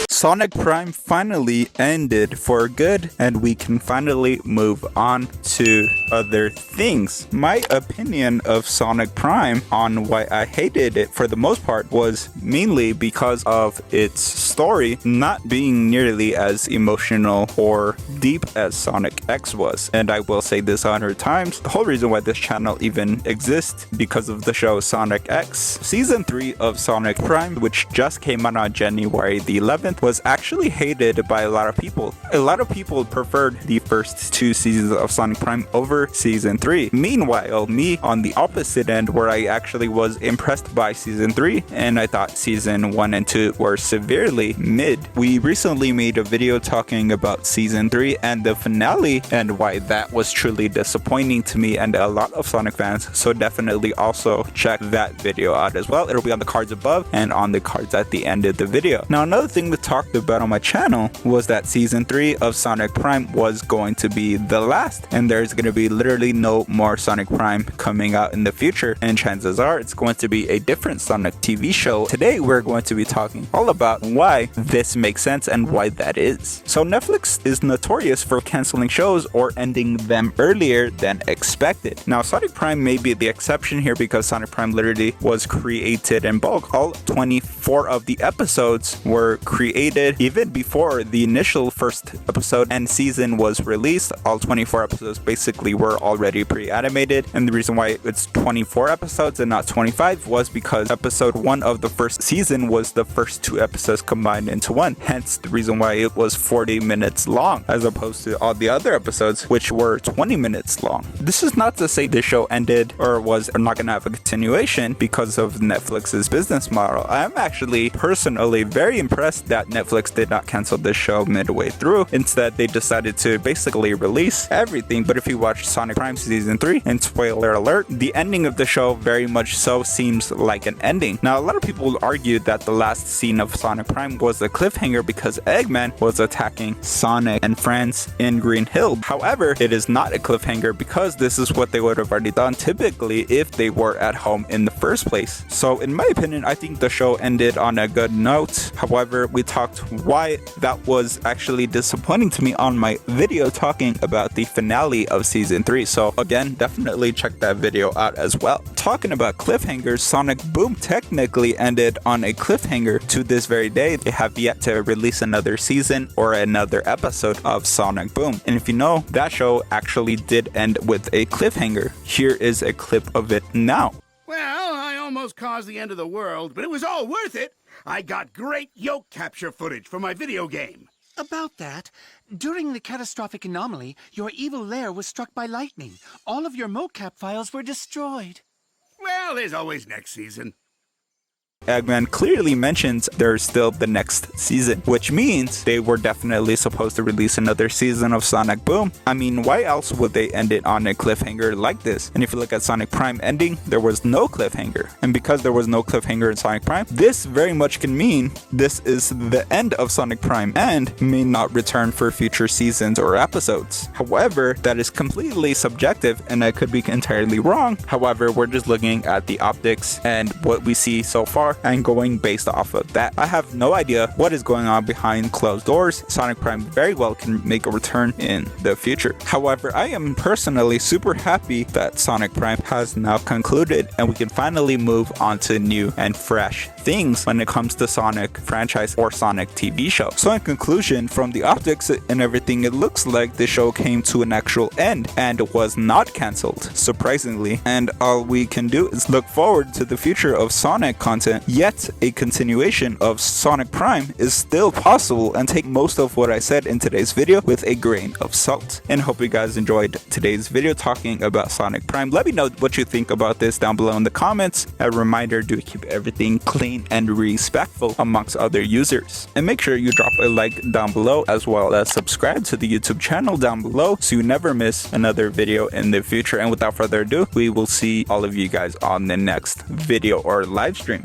Sonic Prime finally ended for good, and we can finally move on to other things. My opinion of Sonic Prime on why I hated it for the most part was mainly because of its story not being nearly as emotional or deep as Sonic X was. And I will say this 100 times, the whole reason why this channel even exists because of the show Sonic X. Season 3 of Sonic Prime, which just came out on January the 11th, was actually hated by a lot of people. A lot of people preferred the first 2 seasons of Sonic Prime over season 3. Meanwhile, me on the opposite end, where I actually was impressed by season 3 and I thought season 1 and 2 were severely mid. We recently made a video talking about season 3 and the finale and why that was truly disappointing to me and a lot of Sonic fans, so definitely also check that video out as well. It'll be on the cards above and on the cards at the end of the video. Now, another thing to talk about on my channel was that season 3 of Sonic Prime was going to be the last, and there's going to be literally no more Sonic Prime coming out in the future, and chances are it's going to be a different Sonic TV show. Today we're going to be talking all about why this makes sense and why that is. So Netflix is notorious for canceling shows or ending them earlier than expected. Now Sonic Prime may be the exception here because Sonic Prime literally was created in bulk. All 24 of the episodes were created even before the initial first episode and season was released. All 24 episodes basically were already pre-animated, and the reason why it's 24 episodes and not 25 was because episode 1 of the first season was the first 2 episodes combined into one, hence the reason why it was 40 minutes long as opposed to all the other episodes which were 20 minutes long. This is not to say the show ended or was not going to have a continuation because of Netflix's business model. I'm actually personally very impressed that Netflix did not cancel this show midway through. Instead, they decided to basically release everything. But if you watch Sonic Prime season 3, and spoiler alert, the ending of the show very much so seems like an ending. Now, a lot of people argued that the last scene of Sonic Prime was a cliffhanger because Eggman was attacking Sonic and friends in Green Hill. However, it is not a cliffhanger because this is what they would have already done typically if they were at home in the first place. So in my opinion, I think the show ended on a good note. However, we talked why that was actually disappointing to me on my video talking about the finale of season 3. So again, definitely check that video out as well. Talking about cliffhangers, Sonic Boom technically ended on a cliffhanger to this very day. They have yet to release another season or another episode of Sonic Boom. And if you know, that show actually did end with a cliffhanger. Here is a clip of it now. Well, I almost caused the end of the world, but it was all worth it. I got great yoke capture footage for my video game. About that, during the catastrophic anomaly, your evil lair was struck by lightning. All of your mocap files were destroyed. Well, there's always next season. Eggman clearly mentions there's still the next season, which means they were definitely supposed to release another season of Sonic Boom. I mean, why else would they end it on a cliffhanger like this? And if you look at Sonic Prime ending, there was no cliffhanger. And because there was no cliffhanger in Sonic Prime, this very much can mean this is the end of Sonic Prime and may not return for future seasons or episodes. However, that is completely subjective and I could be entirely wrong. However, we're just looking at the optics and what we see so far and going based off of that. I have no idea what is going on behind closed doors. Sonic Prime very well can make a return in the future. However, I am personally super happy that Sonic Prime has now concluded and we can finally move on to new and fresh things when it comes to Sonic franchise or Sonic TV show. So in conclusion, from the optics and everything, it looks like the show came to an actual end and was not cancelled, surprisingly. And all we can do is look forward to the future of Sonic content. Yet a continuation of Sonic Prime is still possible, and take most of what I said in today's video with a grain of salt. And hope you guys enjoyed today's video talking about Sonic Prime. Let me know what you think about this down below in the comments. A reminder, do keep everything clean and respectful amongst other users. And make sure you drop a like down below as well as subscribe to the YouTube channel down below so you never miss another video in the future. And without further ado, we will see all of you guys on the next video or live stream.